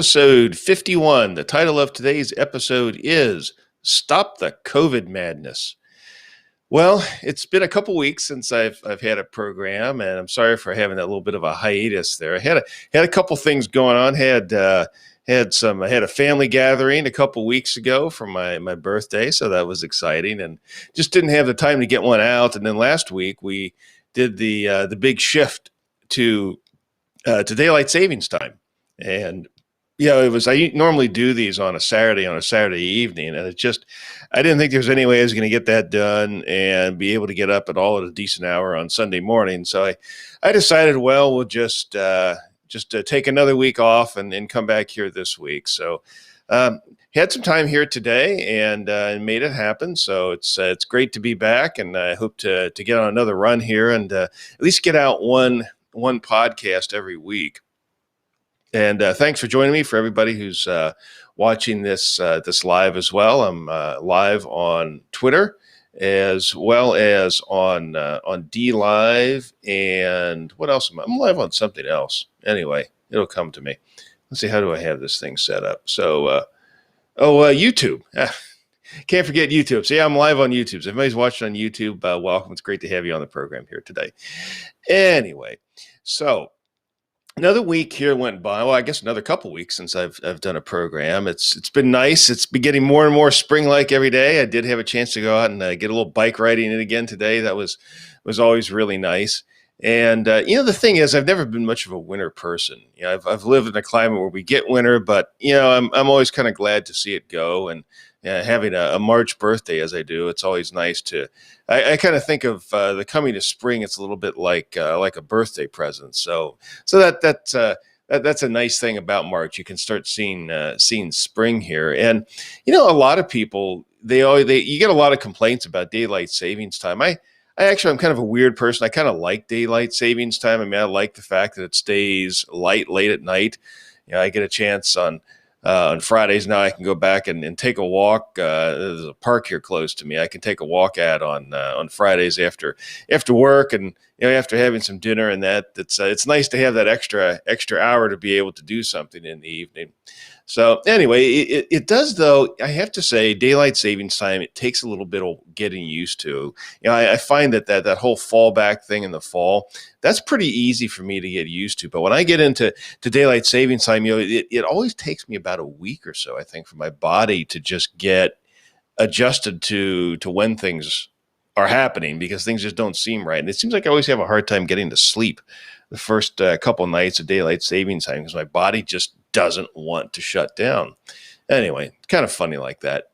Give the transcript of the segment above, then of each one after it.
Episode 51. The title of today's episode is Stop the COVID Madness. Well, it's been a couple weeks since I've had a program, and I'm sorry for having that little bit of a hiatus there. I had a couple things going on. I had a family gathering a couple weeks ago for my birthday, so that was exciting, and just didn't have the time to get one out. And then last week we did the big shift to daylight savings time, and it was. I normally do these on a Saturday evening, and I didn't think there was any way I was going to get that done and be able to get up at all at a decent hour on Sunday morning. So I decided, well, we'll just take another week off and come back here this week. So had some time here today and made it happen. So it's great to be back, and I hope to get on another run here and at least get out one podcast every week. And thanks for joining me. For everybody who's watching this live as well, I'm live on Twitter as well as on D Live, and what else am I? I'm live on something else. Anyway, it'll come to me. Let's see, how do I have this thing set up? So, YouTube. Can't forget YouTube. So yeah, I'm live on YouTube. So if anybody's watching on YouTube, welcome. It's great to have you on the program here today. Anyway, so another week here went by. Well, I guess another couple weeks since I've done a program. It's been nice. It's been getting more and more spring-like every day. I did have a chance to go out and get a little bike riding in again today. That was always really nice. And the thing is, I've never been much of a winter person. I've lived in a climate where we get winter, but I'm always kind of glad to see it go. And having a March birthday as I do, it's always nice to. I kind of think of the coming of spring. It's a little bit like a birthday present. So that's a nice thing about March. You can start seeing spring here, and a lot of people you get a lot of complaints about daylight savings time. I'm kind of a weird person. I kind of like daylight savings time. I mean, I like the fact that it stays light late at night. I get a chance on Fridays now. I can go back and take a walk. There's a park here close to me. I can take a walk at on Fridays after work, and after having some dinner, and it's nice to have that extra hour to be able to do something in the evening. So anyway, it does, though. I have to say, daylight savings time, it takes a little bit of getting used to. I find that whole fallback thing in the fall, that's pretty easy for me to get used to. But when I get into daylight savings time, it always takes me about a week or so, I think, for my body to just get adjusted to when things are happening, because things just don't seem right. And it seems like I always have a hard time getting to sleep the first couple nights of daylight savings time, because my body just doesn't want to shut down. Anyway, kind of funny like that.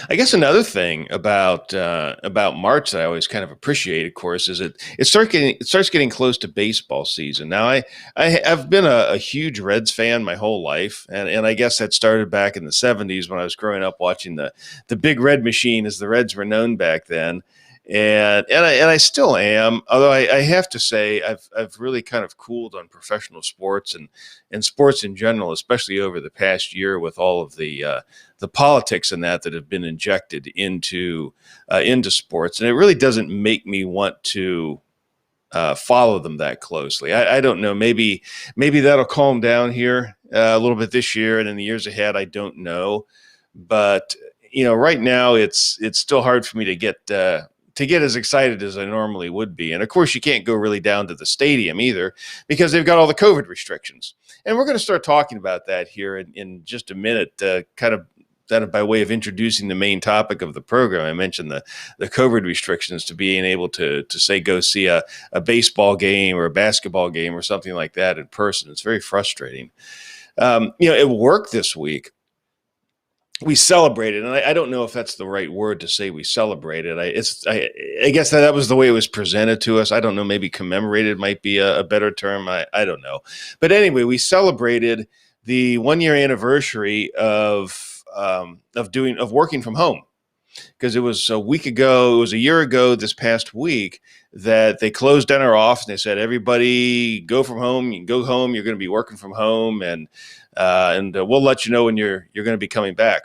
I guess another thing about March that I always kind of appreciate, of course, is it starts getting close to baseball season. Now, I've been a huge Reds fan my whole life, and I guess that started back in the 70s when I was growing up watching the Big Red Machine, as the Reds were known back then. And I still am, although I have to say I've really kind of cooled on professional sports and sports in general, especially over the past year with all of the politics and that have been injected into sports, and it really doesn't make me want to follow them that closely. I don't know. Maybe that'll calm down here a little bit this year, and in the years ahead, I don't know. But right now it's still hard for me to get as excited as I normally would be. And of course, you can't go really down to the stadium either, because they've got all the COVID restrictions. And we're going to start talking about that here in just a minute, kind of by way of introducing the main topic of the program. I mentioned the COVID restrictions to being able to say go see a baseball game or a basketball game or something like that in person. It's very frustrating. At work this week, we celebrated, and I don't know if that's the right word to say we celebrated. I guess that was the way it was presented to us. I don't know, maybe commemorated might be a better term. I don't know. But anyway, we celebrated the 1-year anniversary of working from home, because it was a year ago this past week that they closed down our office, and they said, everybody go from home. You can go home. You're going to be working from home, and we'll let you know when you're going to be coming back.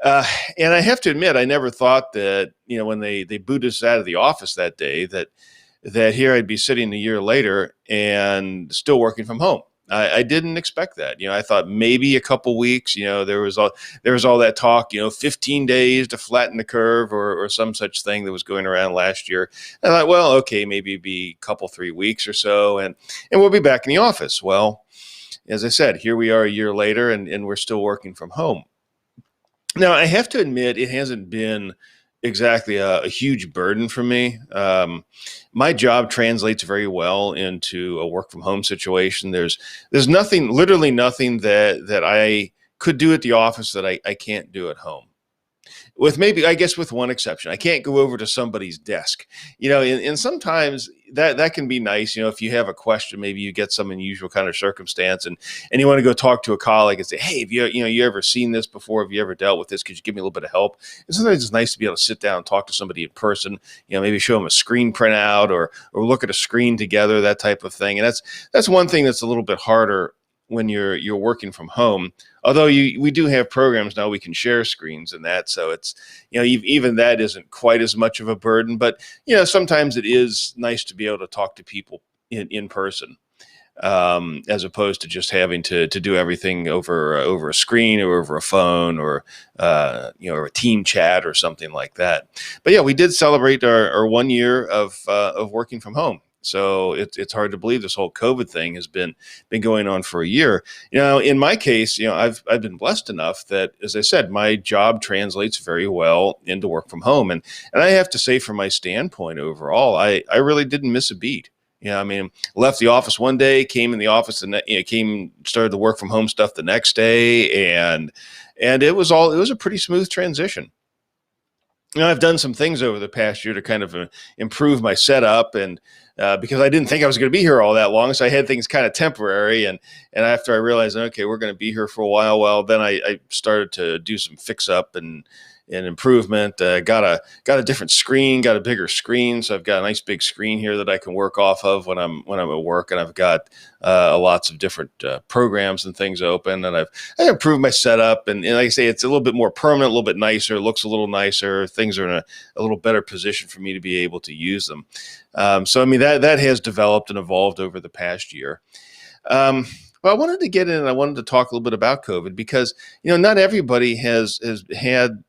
And I have to admit, I never thought that, when they booted us out of the office that day, that here I'd be sitting a year later and still working from home. I didn't expect that. I thought maybe a couple weeks. There was all that talk. 15 days to flatten the curve, or some such thing that was going around last year. And I thought, well, okay, maybe it'd be a couple 3 weeks or so, and we'll be back in the office. Well, as I said, here we are a year later, and we're still working from home. Now, I have to admit, it hasn't been exactly a huge burden for me. My job translates very well into a work from home situation. There's nothing, literally nothing that I could do at the office that I can't do at home. With maybe, I guess, with one exception, I can't go over to somebody's desk, and sometimes that can be nice. If you have a question, maybe you get some unusual kind of circumstance, and you want to go talk to a colleague and say, hey, have you ever seen this before? Have you ever dealt with this? Could you give me a little bit of help? And sometimes it's nice to be able to sit down and talk to somebody in person, maybe show them a screen printout, or look at a screen together, that type of thing. And that's one thing that's a little bit harder when you're working from home. Although we do have programs now we can share screens and that, so it's even that isn't quite as much of a burden. But sometimes it is nice to be able to talk to people in person, as opposed to just having to do everything over a screen or over a phone, or or a team chat or something like that. But yeah, we did celebrate our 1 year of working from home. So it's hard to believe this whole COVID thing has been going on for a year. In my case, I've been blessed enough that, as I said, my job translates very well into work from home, and I have to say, from my standpoint overall, I really didn't miss a beat. I mean, left the office one day, came in the office, and started the work from home stuff the next day, and it was a pretty smooth transition. I've done some things over the past year to kind of improve my setup, and because I didn't think I was going to be here all that long, so I had things kind of temporary. And after I realized, okay, we're going to be here for a while, well, then I started to do some fix up and improvement. Got a different screen, got a bigger screen, so I've got a nice big screen here that I can work off of when I'm at work, and I've got lots of different programs and things open, and I've improved my setup, and like I say, it's a little bit more permanent, a little bit nicer, looks a little nicer. Things are in a little better position for me to be able to use them. So I mean, that has developed and evolved over the past year. Well, I wanted to get in, and I wanted to talk a little bit about COVID, because not everybody has had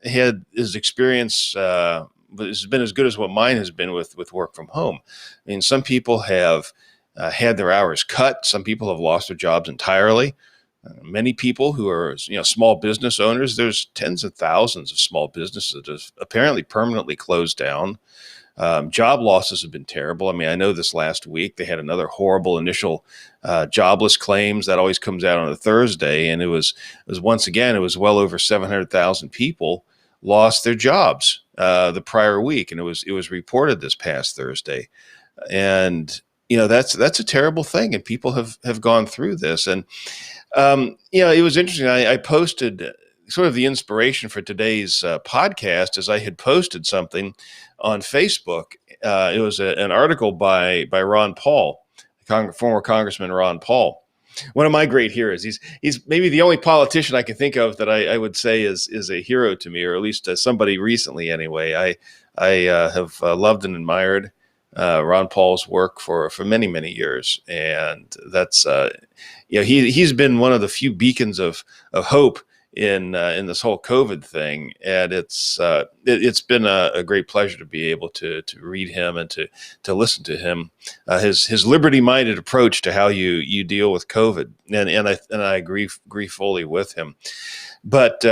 his experience has been as good as what mine has been with work from home. I mean, some people have had their hours cut. Some people have lost their jobs entirely. Many people who are small business owners, there's tens of thousands of small businesses that have apparently permanently closed down. Job losses have been terrible. I mean, I know this last week they had another horrible initial jobless claims that always comes out on a Thursday, and it was once again, it was well over 700,000 people lost their jobs the prior week, and it was reported this past Thursday. And that's a terrible thing, and people have gone through this. And it was interesting. I posted sort of the inspiration for today's podcast, as I had posted something on Facebook. It was an article by Ron Paul, former Congressman Ron Paul. One of my great heroes. He's maybe the only politician I can think of that I would say is a hero to me, or at least somebody recently anyway. I have loved and admired Ron Paul's work for many years, and that's he's been one of the few beacons of hope in this whole COVID thing, and it's been a great pleasure to be able to read him and to listen to him, his liberty-minded approach to how you deal with COVID, and I agree fully with him. But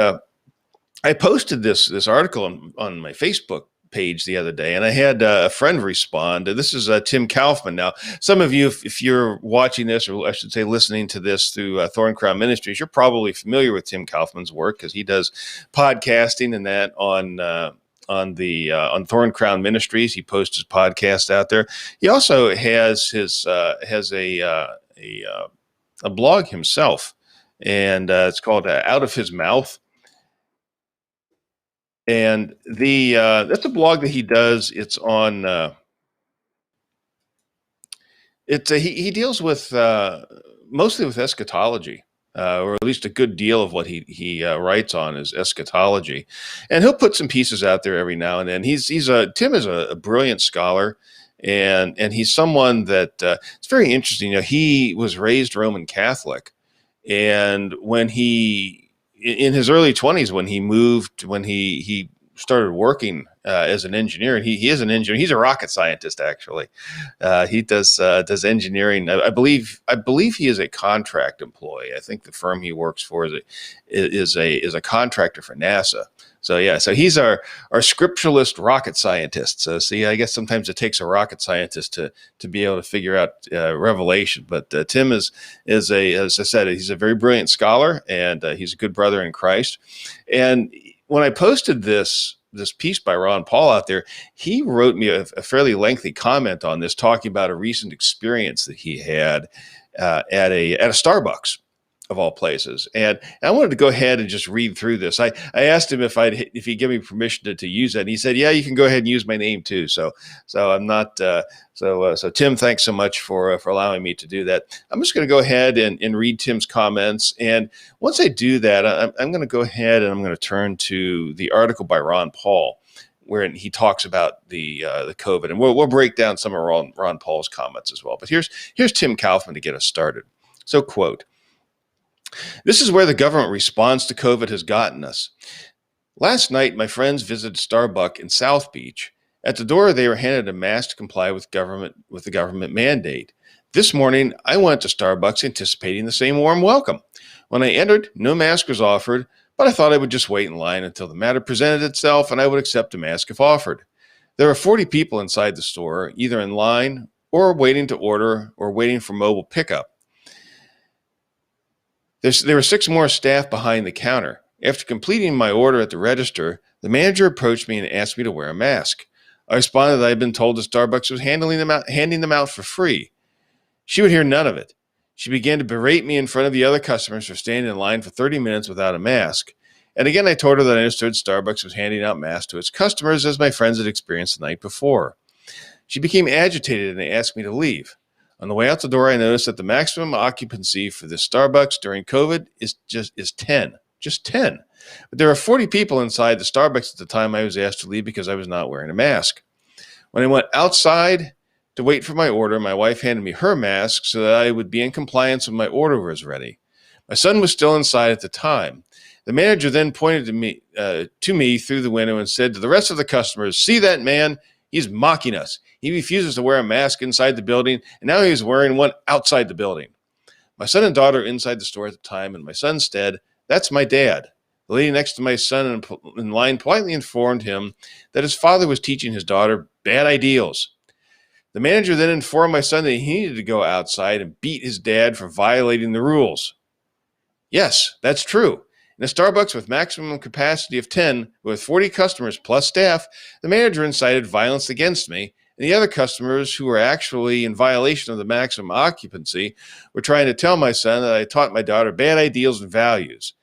I posted this article on my Facebook page the other day, and I had a friend respond. This is Tim Kaufman. Now, some of you, if you're watching this, or I should say listening to this through Thorn Crown Ministries, you're probably familiar with Tim Kaufman's work, because he does podcasting and that on Thorn Crown Ministries. He posts his podcast out there. He also has a blog himself, and it's called Out of His Mouth. And that's a blog that he does. It's on. He deals with mostly with eschatology, or at least a good deal of what he writes on is eschatology, and he'll put some pieces out there every now and then. Tim is a brilliant scholar, and he's someone that it's very interesting. He was raised Roman Catholic, and when in his early 20s, when he started working as an engineer, and he is an engineer. He's a rocket scientist, actually. He does engineering. I believe he is a contract employee. I think the firm he works for is a contractor for NASA. So yeah, so he's our scripturalist rocket scientist. So see, I guess sometimes it takes a rocket scientist to be able to figure out Revelation. But Tim is as I said, he's a very brilliant scholar, and he's a good brother in Christ. And when I posted this piece by Ron Paul out there, he wrote me a fairly lengthy comment on this, talking about a recent experience that he had at a Starbucks, of all places. And I wanted to go ahead and just read through this. I asked him if he'd give me permission to use it. And he said, yeah, you can go ahead and use my name too. So I'm not, so Tim, thanks so much for allowing me to do that. I'm just going to go ahead and read Tim's comments. And once I do that, I'm going to go ahead and I'm going to turn to the article by Ron Paul, where he talks about the COVID, and we'll break down some of Ron Paul's comments as well. But here's Tim Kaufman to get us started. So, quote, "This is where the government response to COVID has gotten us. Last night, my friends visited Starbucks in South Beach. At the door, they were handed a mask to comply with the government mandate. This morning, I went to Starbucks anticipating the same warm welcome. When I entered, no mask was offered, but I thought I would just wait in line until the matter presented itself and I would accept a mask if offered. There were 40 people inside the store, either in line or waiting to order or waiting for mobile pickup. There were 6 more staff behind the counter. After completing my order at the register, the manager approached me and asked me to wear a mask. I responded that I had been told that Starbucks was handing them out for free. She would hear none of it. She began to berate me in front of the other customers for standing in line for 30 minutes without a mask. And again, I told her that I understood Starbucks was handing out masks to its customers, as my friends had experienced the night before. She became agitated and asked me to leave. On the way out the door, I noticed that the maximum occupancy for this Starbucks during COVID is 10. Just 10. But there were 40 people inside the Starbucks at the time I was asked to leave because I was not wearing a mask. When I went outside to wait for my order, my wife handed me her mask so that I would be in compliance when my order was ready. My son was still inside at the time. The manager then pointed to me through the window and said to the rest of the customers, "See that man? He's mocking us. He refuses to wear a mask inside the building, and now he's wearing one outside the building." My son and daughter were inside the store at the time, and my son said, "That's my dad." The lady next to my son in line politely informed him that his father was teaching his daughter bad ideals. The manager then informed my son that he needed to go outside and beat his dad for violating the rules. Yes, that's true. In a Starbucks with maximum capacity of 10, with 40 customers plus staff, the manager incited violence against me, and the other customers who were actually in violation of the maximum occupancy were trying to tell my son that I taught my daughter bad ideals and values.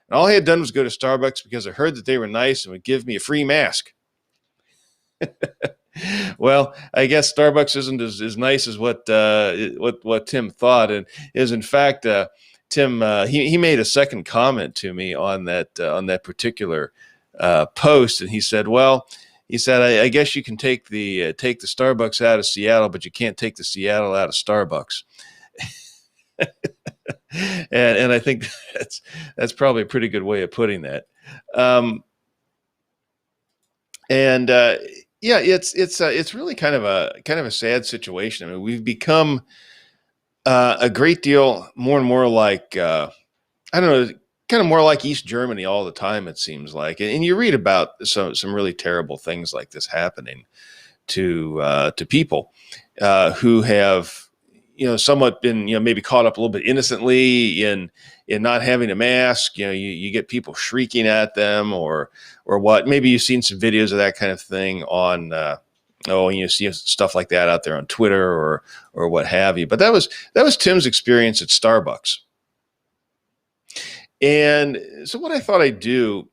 And all I had done was go to Starbucks because I heard that they were nice and would give me a free mask. Well, I guess Starbucks isn't as nice as what Tim thought, and is in fact Tim he made a second comment to me on that particular post, and he said, I guess you can take the Starbucks out of Seattle, but you can't take the Seattle out of Starbucks. and I think that's probably a pretty good way of putting that. Yeah, it's really kind of a sad situation. I mean, we've become a great deal more and more like I don't know, kind of more like East Germany all the time. It seems like, and you read about some really terrible things like this happening to people who have somewhat been maybe caught up a little bit innocently in not having a mask. You get people shrieking at them or what. Maybe you've seen some videos of that kind of thing on you see stuff like that out there on Twitter or what have you. But that was Tim's experience at Starbucks. And so what I thought I'd do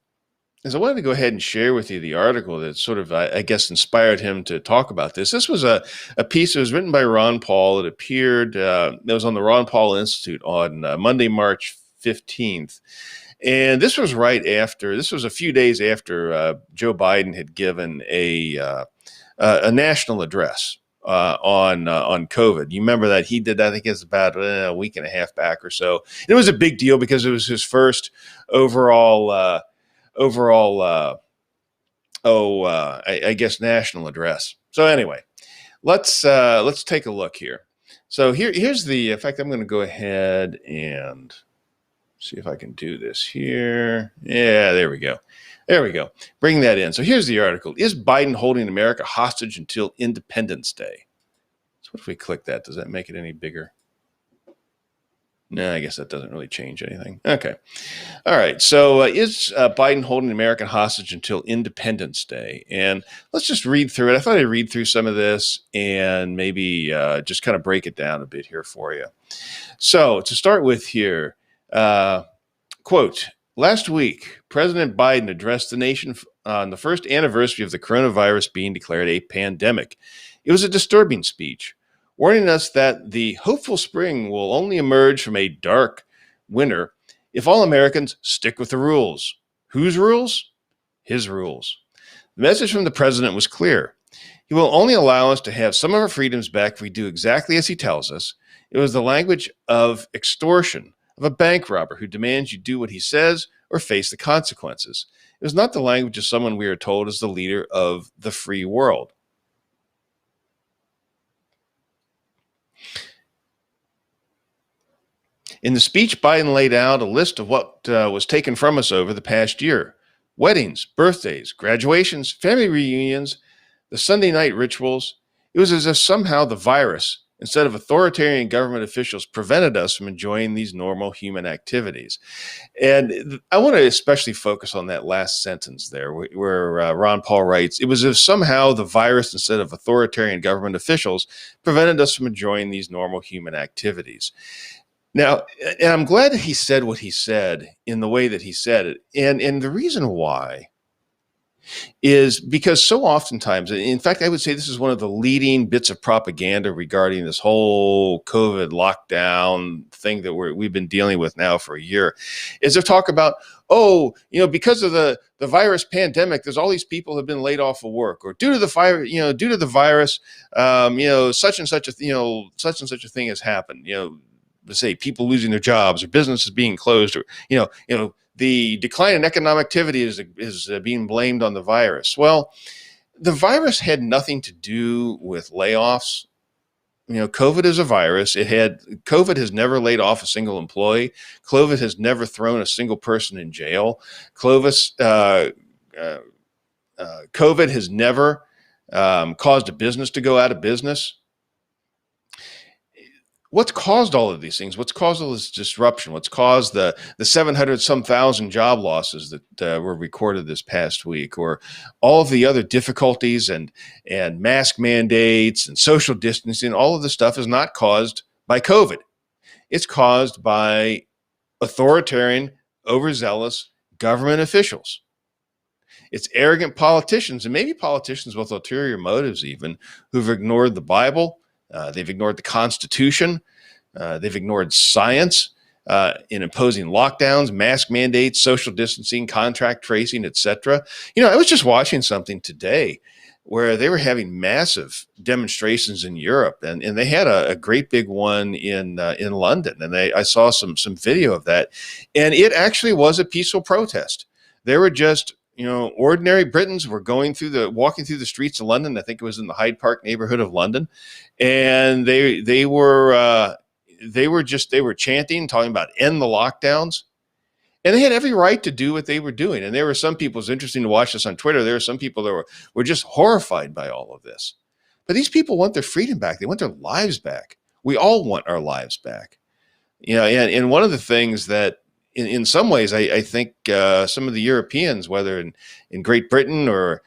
is I wanted to go ahead and share with you the article that sort of, I guess, inspired him to talk about this. This was a piece that was written by Ron Paul. It appeared, it was on the Ron Paul Institute on Monday, March 15th. And this was a few days after Joe Biden had given a national address. on COVID. You remember that he did that? I think it's about a week and a half back or so. And it was a big deal because it was his first overall I guess national address. So anyway, let's take a look here. So here's the. In fact, I'm going to go ahead and see if I can do this here. Yeah, there we go. There we go. Bring that in. So here's the article. Is Biden holding America hostage until Independence Day? So what if we click that? Does that make it any bigger? No, I guess that doesn't really change anything. Okay. All right. So is Biden holding America hostage until Independence Day? And let's just read through it. I thought I'd read through some of this and maybe just kind of break it down a bit here for you. So to start with here, quote, last week, President Biden addressed the nation on the first anniversary of the coronavirus being declared a pandemic. It was a disturbing speech, warning us that the hopeful spring will only emerge from a dark winter if all Americans stick with the rules. Whose rules? His rules. The message from the president was clear. He will only allow us to have some of our freedoms back if we do exactly as he tells us. It was the language of extortion, of a bank robber who demands you do what he says or face the consequences. It was not the language of someone we are told is the leader of the free world. In the speech, Biden laid out a list of what was taken from us over the past year. Weddings, birthdays, graduations, family reunions, the Sunday night rituals. It was as if somehow the virus, instead of authoritarian government officials, prevented us from enjoying these normal human activities. And I want to especially focus on that last sentence there where Ron Paul writes, it was as if somehow the virus, instead of authoritarian government officials, prevented us from enjoying these normal human activities. Now, and I'm glad that he said what he said in the way that he said it. And the reason why is because so oftentimes, in fact, I would say this is one of the leading bits of propaganda regarding this whole COVID lockdown thing that we've been dealing with now for a year, is to talk about, because of the virus pandemic, there's all these people have been laid off of work, or due to the virus, such and such a thing has happened. To say people losing their jobs or businesses being closed, or the decline in economic activity is being blamed on the virus. Well, the virus had nothing to do with layoffs. COVID is a virus. COVID has never laid off a single employee. COVID has never thrown a single person in jail. COVID has never caused a business to go out of business. What's caused all of these things? What's caused all this disruption? What's caused the 700-some thousand job losses that were recorded this past week, or all of the other difficulties and mask mandates and social distancing? All of this stuff is not caused by COVID. It's caused by authoritarian, overzealous government officials. It's arrogant politicians, and maybe politicians with ulterior motives even, who've ignored the Bible. They've ignored the Constitution. They've ignored science in imposing lockdowns, mask mandates, social distancing, contact tracing, etc. I was just watching something today where they were having massive demonstrations in Europe, and they had a great big one in London, and I saw some video of that, and it actually was a peaceful protest. They were just ordinary Britons were walking through the streets of London. I think it was in the Hyde Park neighborhood of London, and they were chanting, talking about end the lockdowns, and they had every right to do what they were doing. And there were some people. It's interesting to watch this on Twitter. There were some people that were just horrified by all of this. But these people want their freedom back. They want their lives back. We all want our lives back. And one of the things that in some ways, I think some of the Europeans, whether in Great Britain or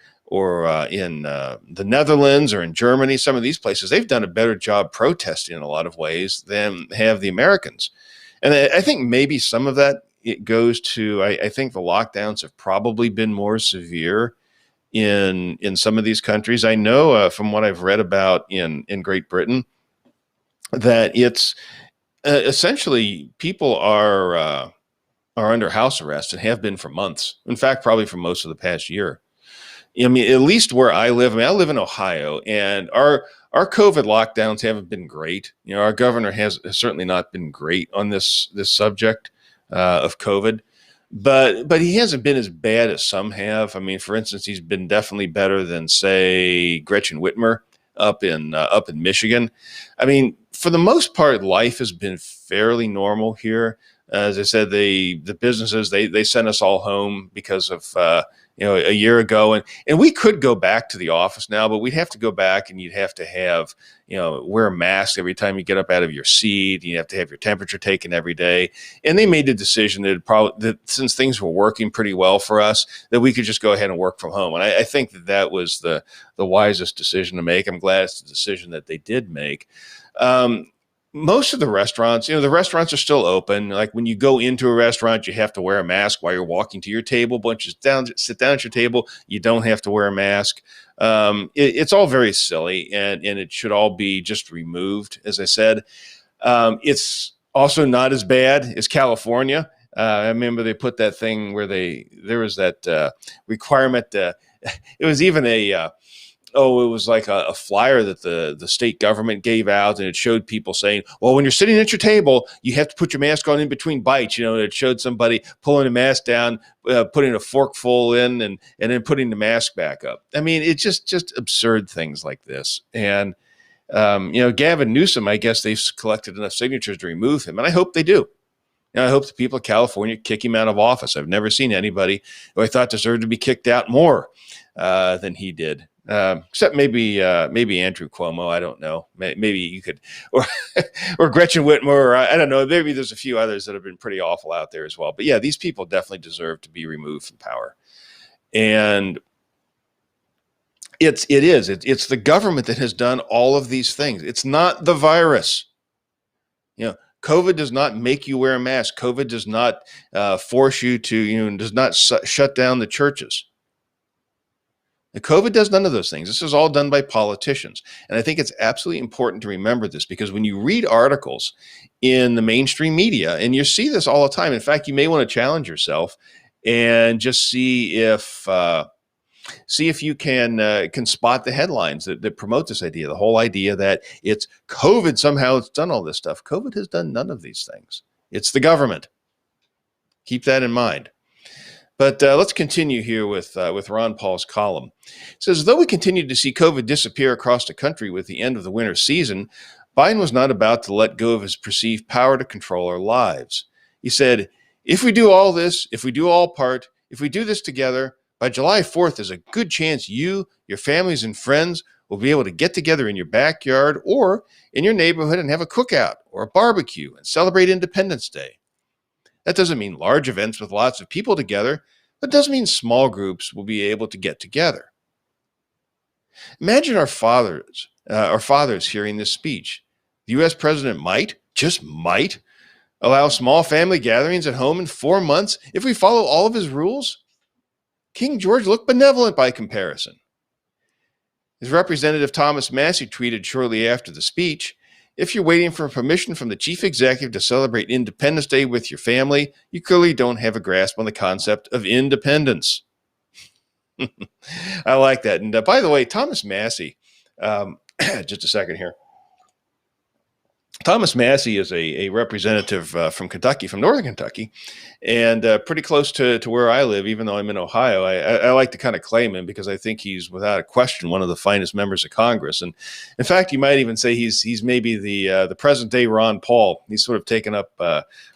in the Netherlands or in Germany, some of these places, they've done a better job protesting in a lot of ways than have the Americans. And I think maybe some of that it goes to, I think the lockdowns have probably been more severe in some of these countries. I know from what I've read about in Great Britain that it's essentially people are under house arrest and have been for months. In fact, probably for most of the past year. I mean, at least where I live, I mean, I live in Ohio, and our COVID lockdowns haven't been great. Our governor has certainly not been great on this subject of COVID, but he hasn't been as bad as some have. I mean, for instance, he's been definitely better than, say, Gretchen Whitmer up in Michigan. I mean, for the most part, life has been fairly normal here. As I said, the businesses they sent us all home because of a year ago, and we could go back to the office now, but we'd have to go back, and you'd have to have wear a mask every time you get up out of your seat. You have to have your temperature taken every day, and they made the decision that since things were working pretty well for us, that we could just go ahead and work from home. And I think that was the wisest decision to make. I'm glad it's the decision that they did make. Most of the restaurants, the restaurants are still open. Like when you go into a restaurant, you have to wear a mask while you're walking to your table. But you sit down at your table, you don't have to wear a mask. It's all very silly, and it should all be just removed. As I said, it's also not as bad as California. I remember they put that thing where there was that requirement. It was even it was like a flyer that the state government gave out, and it showed people saying, well, when you're sitting at your table, you have to put your mask on in between bites. It showed somebody pulling a mask down, putting a forkful in, and then putting the mask back up. I mean, it's just absurd things like this. And, Gavin Newsom, I guess they've collected enough signatures to remove him, and I hope they do. I hope the people of California kick him out of office. I've never seen anybody who I thought deserved to be kicked out more than he did. Except maybe Andrew Cuomo. I don't know. Maybe you could, or Gretchen Whitmer, or I don't know. Maybe there's a few others that have been pretty awful out there as well. But yeah, these people definitely deserve to be removed from power. And it's the government that has done all of these things. It's not the virus. COVID does not make you wear a mask. COVID does not force you to, does not shut down the churches. COVID does none of those things. This is all done by politicians. And I think it's absolutely important to remember this, because when you read articles in the mainstream media, and you see this all the time, in fact, you may want to challenge yourself and just see if you can spot the headlines that promote this idea, the whole idea that it's COVID somehow it's done all this stuff. COVID has done none of these things. It's the government. Keep that in mind. But let's continue here with Ron Paul's column. It says, though we continue to see COVID disappear across the country with the end of the winter season, Biden was not about to let go of his perceived power to control our lives. He said, if we do all this, if we do all part, if we do this together, by July 4th, there's a good chance you, your families, and friends will be able to get together in your backyard or in your neighborhood and have a cookout or a barbecue and celebrate Independence Day. That doesn't mean large events with lots of people together, but it does mean small groups will be able to get together. Imagine our fathers hearing this speech. The U.S. president just might, allow small family gatherings at home in 4 months if we follow all of his rules. King George looked benevolent by comparison. His representative Thomas Massie tweeted shortly after the speech, if you're waiting for permission from the chief executive to celebrate Independence Day with your family, you clearly don't have a grasp on the concept of independence. I like that. And by the way, Thomas Massie, just a second here. Thomas Massie is a representative from Kentucky, from northern Kentucky, and pretty close to where I live, even though I'm in Ohio. I like to kind of claim him because I think he's, without a question, one of the finest members of Congress. And in fact, you might even say he's maybe the present-day Ron Paul. He's sort of taken up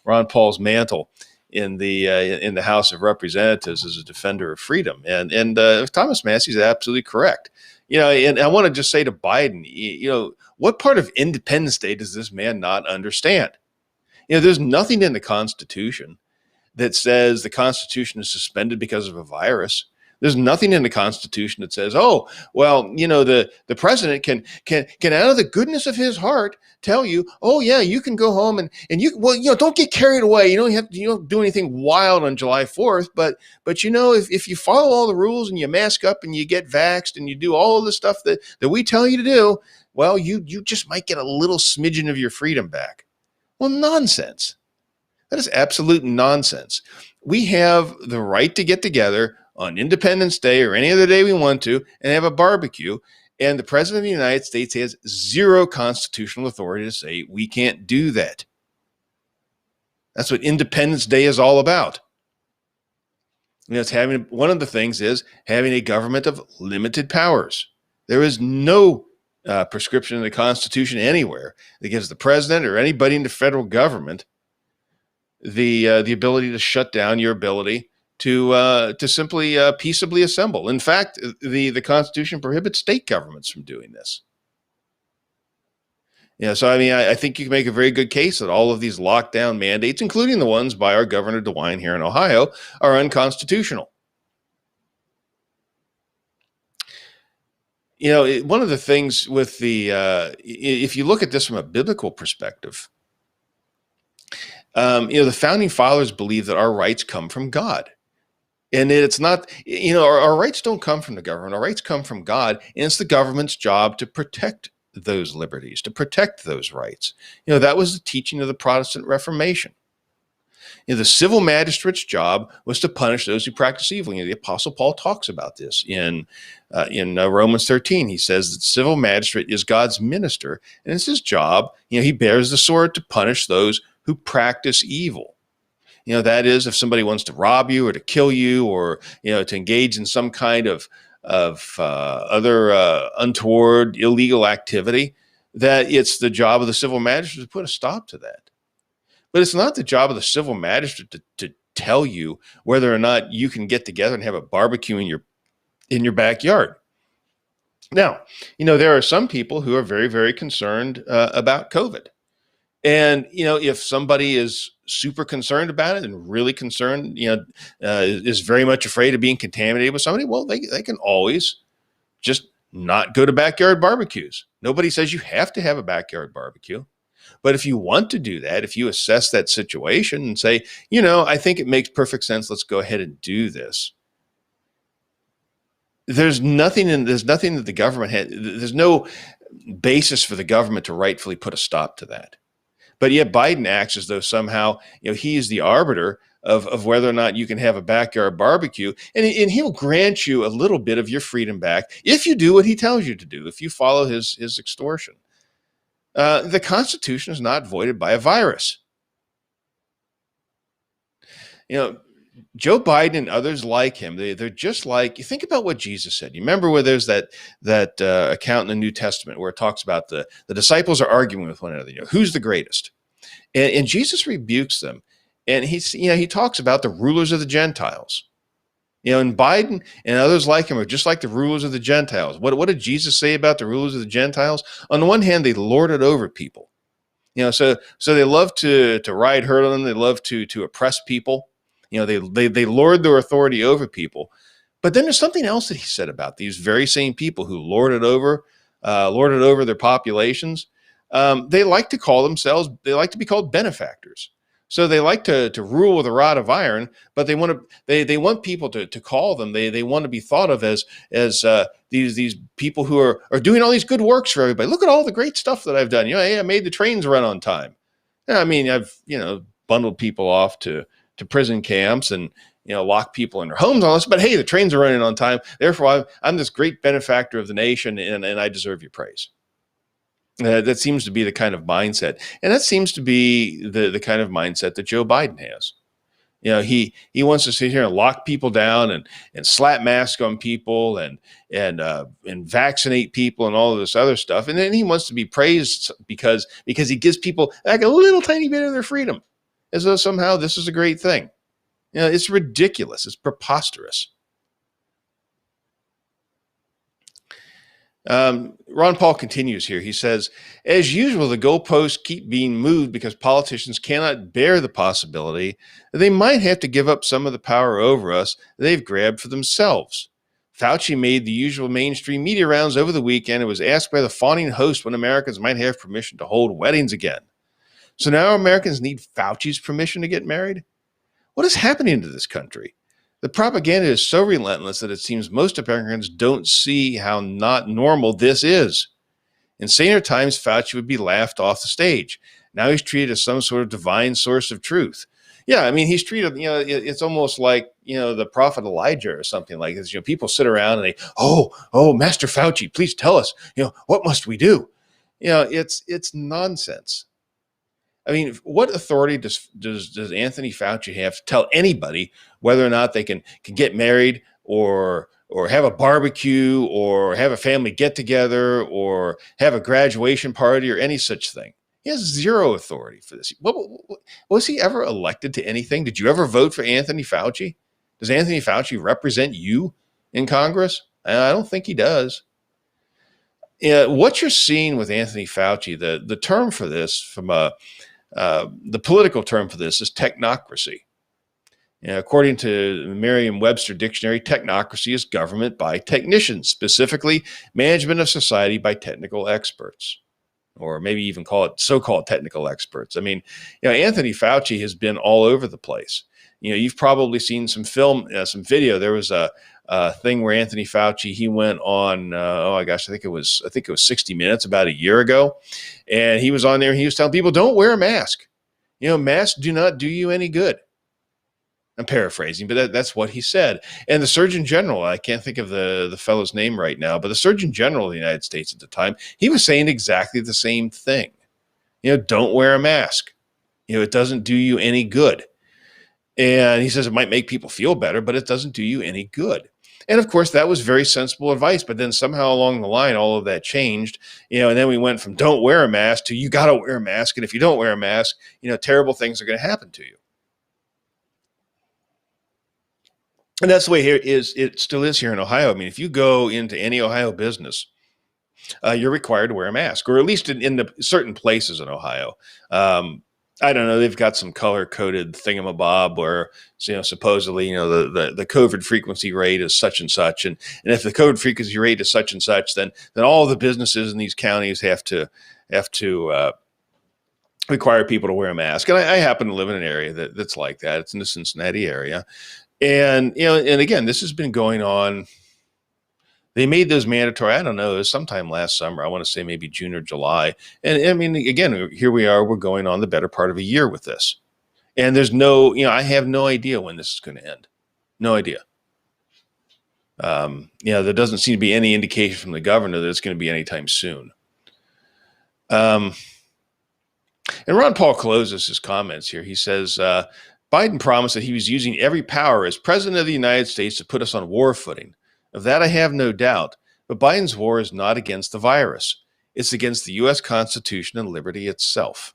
Ron Paul's mantle in the House of Representatives as a defender of freedom. And Thomas Massie is absolutely correct. And I want to just say to Biden, what part of Independence Day does this man not understand? There's nothing in the Constitution that says the Constitution is suspended because of a virus. There's nothing in the Constitution that says, oh, well, the president can out of the goodness of his heart tell you, oh yeah, you can go home and don't get carried away. You don't do anything wild on July 4th, but if you follow all the rules and you mask up and you get vaxxed and you do all of the stuff that we tell you to do, well, you just might get a little smidgen of your freedom back. Well, nonsense. That is absolute nonsense. We have the right to get together on Independence Day or any other day we want to and have a barbecue. And the President of the United States has zero constitutional authority to say we can't do that. That's what Independence Day is all about. It's having, one of the things is having a government of limited powers. There is no prescription in the Constitution anywhere that gives the president or anybody in the federal government the ability to shut down your ability to simply peaceably assemble. In fact, the Constitution prohibits state governments from doing this. So I mean, I think you can make a very good case that all of these lockdown mandates, including the ones by our Governor DeWine here in Ohio, are unconstitutional. One of the things with if you look at this from a biblical perspective, the founding fathers believe that our rights come from God. And it's not, our rights don't come from the government. Our rights come from God, and it's the government's job to protect those liberties, to protect those rights. That was the teaching of the Protestant Reformation. The civil magistrate's job was to punish those who practice evil. The Apostle Paul talks about this in Romans 13. He says that the civil magistrate is God's minister, and it's his job. He bears the sword to punish those who practice evil. That is, if somebody wants to rob you or to kill you or, to engage in some kind of other untoward, illegal activity, that it's the job of the civil magistrate to put a stop to that. But it's not the job of the civil magistrate to tell you whether or not you can get together and have a barbecue in your backyard. Now, there are some people who are very, very concerned about COVID. And, if somebody is super concerned about it and really concerned, is very much afraid of being contaminated with somebody, well, they can always just not go to backyard barbecues. Nobody says you have to have a backyard barbecue. But if you want to do that, if you assess that situation and say, I think it makes perfect sense, let's go ahead and do this. There's nothing that the government had. There's no basis for the government to rightfully put a stop to that. But yet Biden acts as though somehow, he is the arbiter of whether or not you can have a backyard barbecue. And he'll grant you a little bit of your freedom back if you do what he tells you to do, if you follow his extortion. The Constitution is not voided by a virus. Joe Biden and others like him, they're just like, you think about what Jesus said. You remember where there's that account in the New Testament where it talks about the disciples are arguing with one another, who's the greatest? And Jesus rebukes them. And he talks about the rulers of the Gentiles. And Biden and others like him are just like the rulers of the Gentiles. What did Jesus say about the rulers of the Gentiles? On the one hand, they lord it over people. So they love to ride herd on them. They love to oppress people. They lord their authority over people. But then there's something else that he said about these very same people who lord it over their populations. They like to be called benefactors. So they like to rule with a rod of iron, but they want people to call them. They want to be thought of as these people who are doing all these good works for everybody. Look at all the great stuff that I've done. Hey, I made the trains run on time. I mean, I've bundled people off to prison camps and lock people in their homes on this. But hey, the trains are running on time. Therefore, I'm this great benefactor of the nation, and I deserve your praise. That seems to be the kind of mindset, and that seems to be the kind of mindset that Joe Biden has. He wants to sit here and lock people down and slap masks on people and vaccinate people and all of this other stuff, and then he wants to be praised because he gives people like a little tiny bit of their freedom, as though somehow this is a great thing. It's ridiculous. It's preposterous. Ron Paul continues here. He says, as usual, the goalposts keep being moved because politicians cannot bear the possibility that they might have to give up some of the power over us they've grabbed for themselves. Fauci made the usual mainstream media rounds over the weekend and was asked by the fawning host when Americans might have permission to hold weddings again. So now Americans need Fauci's permission to get married? What is happening to this country? The propaganda is so relentless that it seems most Americans don't see how not normal this is. In saner times, Fauci would be laughed off the stage. Now he's treated as some sort of divine source of truth. Yeah, I mean, he's treated, it's almost like, the prophet Elijah or something like this. People sit around and oh, Master Fauci, please tell us, what must we do? It's nonsense. I mean, what authority does Anthony Fauci have to tell anybody whether or not they can get married or have a barbecue or have a family get together or have a graduation party or any such thing? He has zero authority for this. Was he ever elected to anything? Did you ever vote for Anthony Fauci? Does Anthony Fauci represent you in Congress? I don't think he does. What you're seeing with Anthony Fauci, the term for this the political term for this is technocracy. According to the Merriam-Webster dictionary, technocracy is government by technicians, specifically management of society by technical experts, or maybe even call it so-called technical experts. I mean, Anthony Fauci has been all over the place. You've probably seen some film, some video. There was a thing where Anthony Fauci, he went on, I think it was 60 Minutes about a year ago, and he was on there and he was telling people, don't wear a mask. Masks do not do you any good. I'm paraphrasing, but that's what he said. And the Surgeon General, I can't think of the fellow's name right now, but the Surgeon General of the United States at the time, he was saying exactly the same thing. Don't wear a mask. It doesn't do you any good. And he says it might make people feel better, but it doesn't do you any good. And of course, that was very sensible advice. But then somehow along the line, all of that changed, and then we went from don't wear a mask to you got to wear a mask. And if you don't wear a mask, terrible things are going to happen to you. And that's the way it still is here in Ohio. I mean, if you go into any Ohio business, you're required to wear a mask, or at least in the certain places in Ohio. I don't know. They've got some color-coded thingamabob where, supposedly, the COVID frequency rate is such and such, and if the COVID frequency rate is such and such, then all the businesses in these counties have to require people to wear a mask. And I happen to live in an area that's like that. It's in the Cincinnati area. And, and again, this has been going on. They made those mandatory, I don't know, it was sometime last summer. I want to say maybe June or July. And I mean, again, here we are, we're going on the better part of a year with this. And there's I have no idea when this is going to end. No idea. There doesn't seem to be any indication from the governor that it's going to be anytime soon. And Ron Paul closes his comments here. He says, Biden promised that he was using every power as president of the United States to put us on war footing. Of that, I have no doubt. But Biden's war is not against the virus. It's against the U.S. Constitution and liberty itself.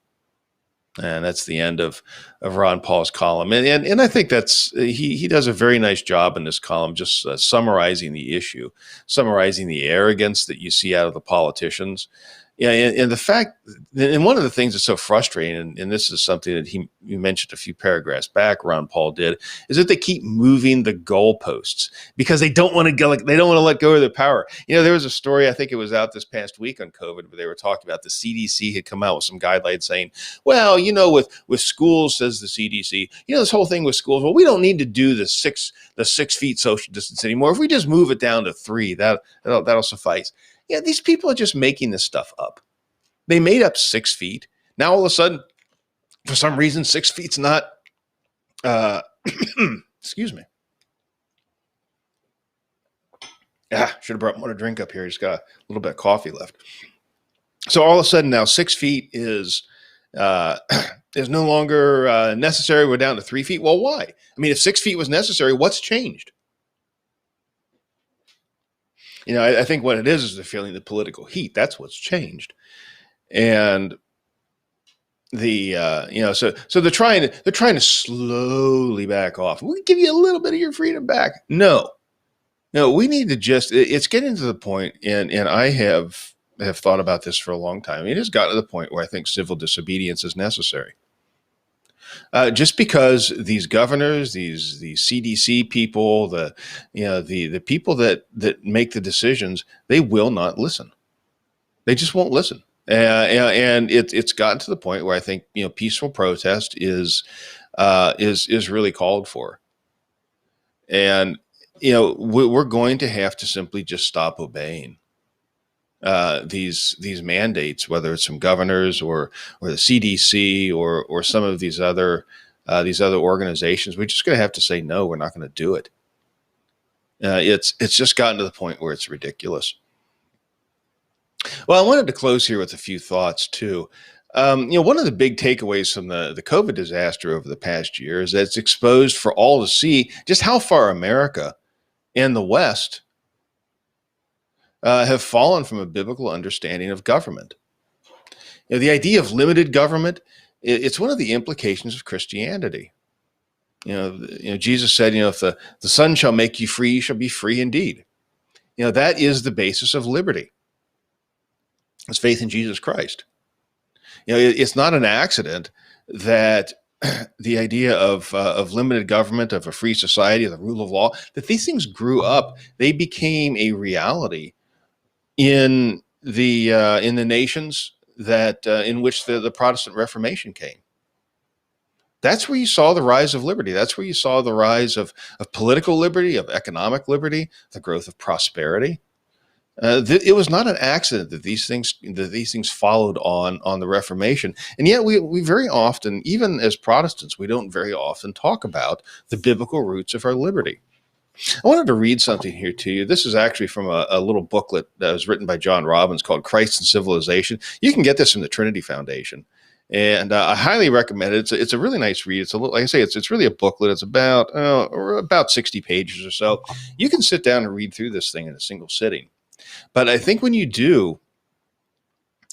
And that's the end of Ron Paul's column. And I think that's he does a very nice job in this column, just summarizing the issue, summarizing the arrogance that you see out of the politicians. Yeah, and the fact, and one of the things that's so frustrating, and this is something that you mentioned a few paragraphs back, Ron Paul did, is that they keep moving the goalposts because they don't want to go, they don't want to let go of their power. There was a story, I think it was out this past week on COVID, where they were talking about the CDC had come out with some guidelines saying, well, with schools, says the CDC, this whole thing with schools, well, we don't need to do the 6 feet social distance anymore. If we just move it down to 3, that'll suffice. Yeah, these people are just making this stuff up. They made up 6 feet. Now all of a sudden, for some reason, 6 feet's not. Excuse me. Should have brought more to drink up here. Just got a little bit of coffee left. So all of a sudden now 6 feet is no longer necessary. We're down to 3 feet. Well, why? I mean, if 6 feet was necessary, what's changed? I think what it is they're feeling the political heat. That's what's changed. And so they're trying to slowly back off. We'll give you a little bit of your freedom back. No, we need to it's getting to the point, and I have thought about this for a long time. It has gotten to the point where I think civil disobedience is necessary. Just because these governors, these CDC people, the people that make the decisions, they will not listen. They just won't listen. And it's gotten to the point where I think peaceful protest is really called for. And we're going to have to simply just stop obeying these mandates, whether it's from governors or the CDC or some of these other these other organizations, we're just going to have to say, no, we're not going to do it. It's just gotten to the point where it's ridiculous. Well, I wanted to close here with a few thoughts too. One of the big takeaways from the COVID disaster over the past year is that it's exposed for all to see just how far America and the West have fallen from a biblical understanding of government. The idea of limited government, it's one of the implications of Christianity. Jesus said, if the Son shall make you free, you shall be free indeed. That is the basis of liberty. It's faith in Jesus Christ. It's not an accident that the idea of limited government, of a free society, of the rule of law, that these things grew up. They became a reality in the nations that in which the Protestant Reformation came. That's where you saw the rise of liberty. That's where you saw the rise of political liberty, of economic liberty, the growth of prosperity. It was not an accident that these things followed on the Reformation, and yet we very often, even as Protestants, we don't very often talk about the biblical roots of our liberty. I wanted to read something here to you. This is actually from a little booklet that was written by John Robbins called "Christ and Civilization." You can get this from the Trinity Foundation, and I highly recommend it. It's a really nice read. It's like I say, it's really a booklet. It's about 60 pages or so. You can sit down and read through this thing in a single sitting. But I think when you do,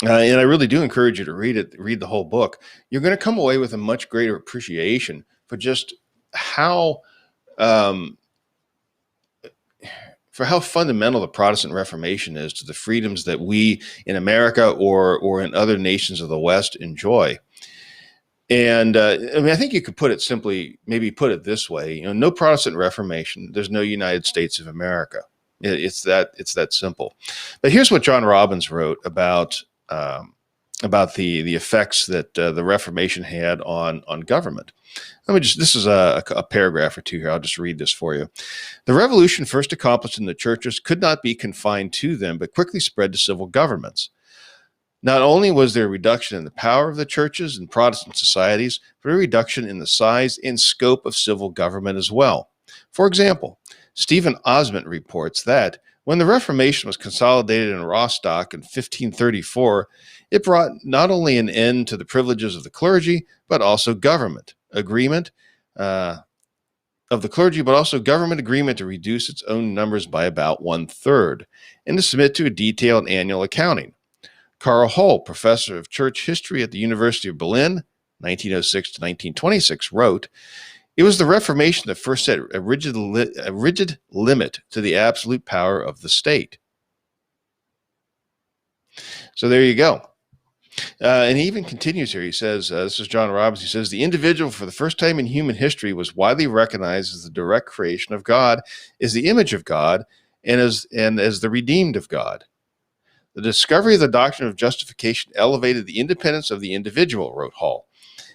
and I really do encourage you to read the whole book, you're going to come away with a much greater appreciation for just how fundamental the Protestant Reformation is to the freedoms that we in America or in other nations of the West enjoy. And I think you could put it simply, maybe put it this way: no Protestant Reformation, there's no United States of America. It's that simple. But here's what John Robbins wrote about the effects that the Reformation had on government. This is a paragraph or two here. I'll just read this for you. The revolution first accomplished in the churches could not be confined to them, but quickly spread to civil governments. Not only was there a reduction in the power of the churches and Protestant societies, but a reduction in the size and scope of civil government as well. For example, Stephen Osment reports that when the Reformation was consolidated in Rostock in 1534, it brought not only an end to the privileges of the clergy, but also government agreement to reduce its own numbers by about 1/3 and to submit to a detailed annual accounting. Karl Hull, professor of church history at the University of Berlin, 1906 to 1926, wrote, "It was the Reformation that first set a rigid limit to the absolute power of the state." So there you go. And he even continues here. He says, this is John Robbins. He says, "The individual for the first time in human history was widely recognized as the direct creation of God, as the image of God, and as the redeemed of God. The discovery of the doctrine of justification elevated the independence of the individual," wrote Hall.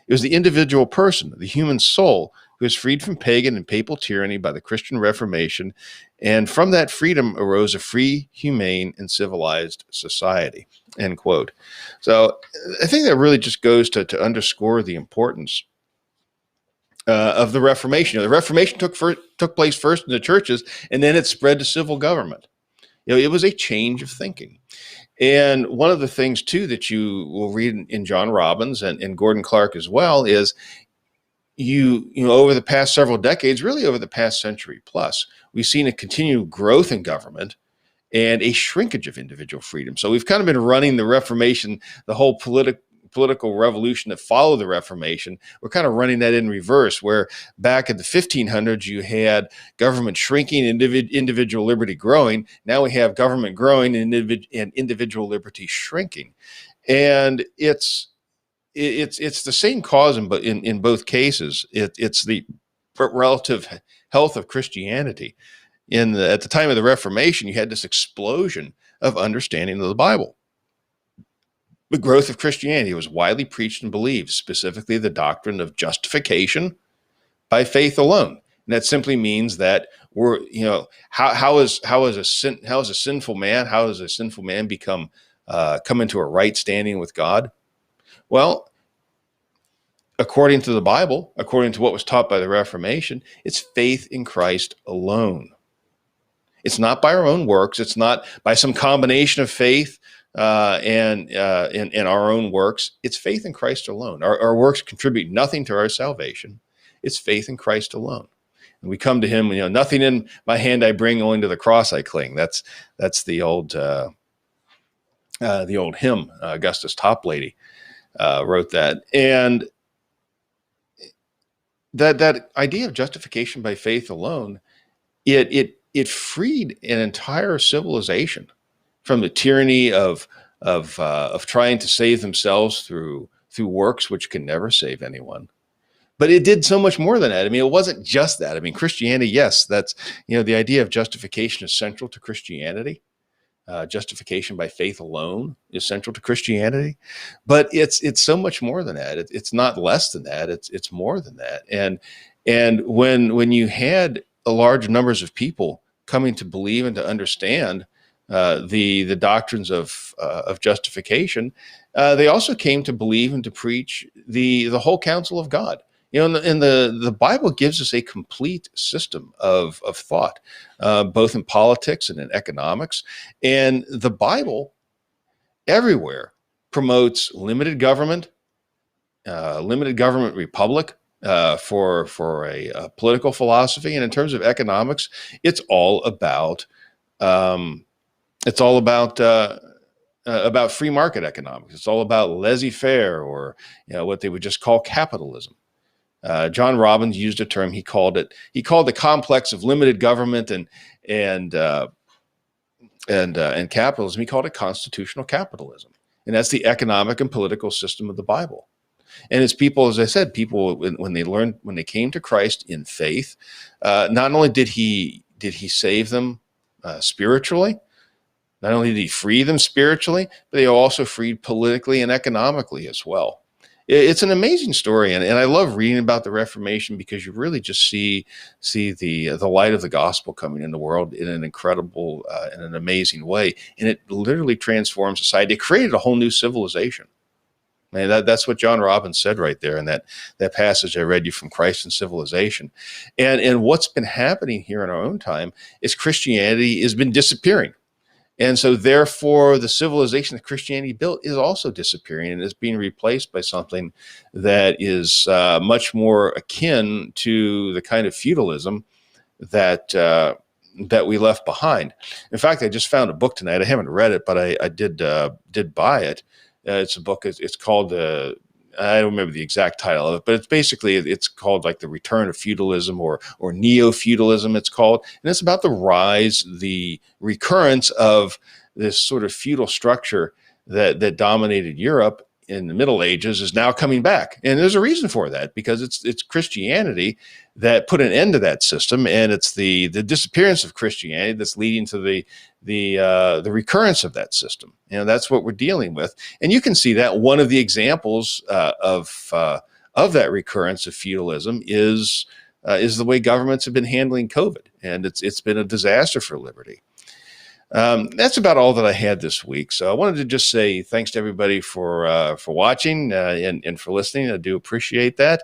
"It was the individual person, the human soul, who was freed from pagan and papal tyranny by the Christian Reformation, and from that freedom arose a free, humane, and civilized society." End quote. So I think that really just goes to underscore the importance of the Reformation. The Reformation took place first in the churches, and then it spread to civil government. It was a change of thinking. And one of the things, too, that you will read in John Robbins and Gordon Clark as well is over the past several decades, really over the past century plus, we've seen a continued growth in government and a shrinkage of individual freedom. So we've kind of been running the Reformation, the whole political revolution that followed the Reformation. We're kind of running that in reverse, where back in the 1500s, you had government shrinking and individual liberty growing. Now we have government growing and individual liberty shrinking. And it's the same cause in both cases. It's the relative health of Christianity. At the time of the Reformation, you had this explosion of understanding of the Bible. The growth of Christianity was widely preached and believed, specifically the doctrine of justification by faith alone. And that simply means that how is a sinful man come into a right standing with God? Well, according to the Bible, according to what was taught by the Reformation, it's faith in Christ alone. It's not by our own works. It's not by some combination of faith and our own works. It's faith in Christ alone. Our works contribute nothing to our salvation. It's faith in Christ alone. And we come to him, nothing in my hand I bring, only to the cross I cling. That's the old hymn. Augustus Toplady wrote that. And that idea of justification by faith alone, it freed an entire civilization from the tyranny of trying to save themselves through works which can never save anyone. But it did so much more than that. I mean, it wasn't just that. I mean, Christianity, yes, that's, the idea of justification is central to Christianity. Justification by faith alone is central to Christianity, but it's so much more than that. It's not less than that. It's more than that. And when you had a large numbers of people coming to believe and to understand the doctrines of justification, they also came to believe and to preach the whole counsel of God. And the Bible gives us a complete system of thought, both in politics and in economics. And the Bible everywhere promotes limited government republic for a political philosophy. And in terms of economics, it's all about free market economics. It's all about laissez-faire, or what they would just call capitalism. John Robbins used a term. He called the complex of limited government and capitalism. He called it constitutional capitalism, and that's the economic and political system of the Bible. And it's people, as I said, when they came to Christ in faith, not only did he save them spiritually, not only did he free them spiritually, but they also freed politically and economically as well. It's an amazing story, and I love reading about the Reformation, because you really just see the light of the gospel coming in the world in an incredible, in an amazing way, and it literally transformed society. It created a whole new civilization. And that's what John Robbins said right there in that passage I read you from Christ and Civilization. And what's been happening here in our own time is Christianity has been disappearing. And so therefore, the civilization that Christianity built is also disappearing and is being replaced by something that is much more akin to the kind of feudalism that we left behind. In fact, I just found a book tonight. I haven't read it, but I did buy it. It's a book. It's called I don't remember the exact title of it, but it's called like The Return of Feudalism or Neo-Feudalism, it's called. And it's about the recurrence of this sort of feudal structure that dominated Europe in the Middle Ages is now coming back. And there's a reason for that, because it's Christianity that put an end to that system, and it's the disappearance of Christianity that's leading to the recurrence of that system. That's what we're dealing with. And you can see that one of the examples of that recurrence of feudalism is the way governments have been handling COVID, and it's been a disaster for liberty. That's about all that I had this week. So I wanted to just say thanks to everybody for watching and for listening. I do appreciate that.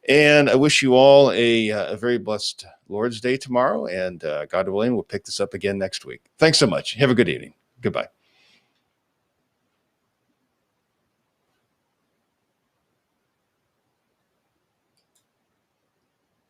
And I wish you all a very blessed Lord's Day tomorrow. And God willing, we'll pick this up again next week. Thanks so much. Have a good evening. Goodbye.